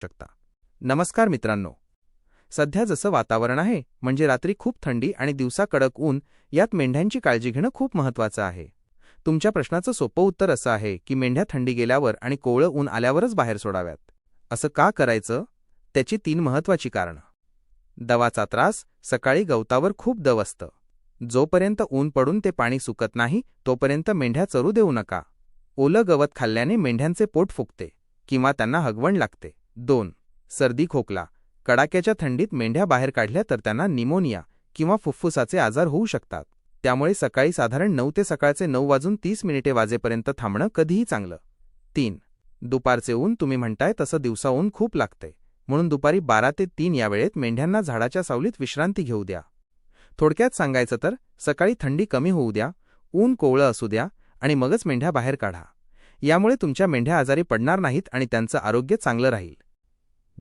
शकता। नमस्कार मित्रांनो, सध्या जसं वातावरण आहे म्हणजे रात्री खूप थंडी आणि दिवसा कडक ऊन, यात मेंढ्यांची काळजी घेणं खूप महत्त्वाचं आहे। तुमच्या प्रश्नाचं सोपं उत्तर असं आहे की मेंढ्या थंडी गेल्यावर आणि कोवळं ऊन आल्यावरच बाहेर सोडाव्यात। असं का करायचं? त्याची 3 महत्त्वाची कारणं। दवाचा त्रास। सकाळी गवतावर खूप दव असतं। जोपर्यंत ऊन पडून ते पाणी सुकत नाही तोपर्यंत मेंढ्या चरू देऊ नका। ओलं गवत खाल्ल्याने मेंढ्यांचे पोट फुगते किंवा त्यांना हगवण लागते। 2. सर्दी खोकला। कडाक्याच्या थंडीत मेंढ्या बाहेर काढल्या तर त्यांना निमोनिया किंवा फुफ्फुसाचे आजार होऊ शकतात। त्यामुळे सकाळी साधारण 9 ते सकाळचे 9:30 वाजेपर्यंत थांबणं कधीही चांगलं। 3. दुपारचे ऊन। तुम्ही म्हणताय तसं दिवसा ऊन खूप लागते, म्हणून दुपारी 12 ते 3 या वेळेत मेंढ्यांना झाडाच्या सावलीत विश्रांती घेऊ द्या। थोडक्यात सांगायचं तर सकाळी थंडी कमी होऊ द्या, ऊन कोवळं असू द्या आणि मगच मेंढ्या बाहेर काढा। यामुळे तुमच्या मेंढ्या आजारी पडणार नाहीत आणि त्यांचं आरोग्य चांगलं राहील।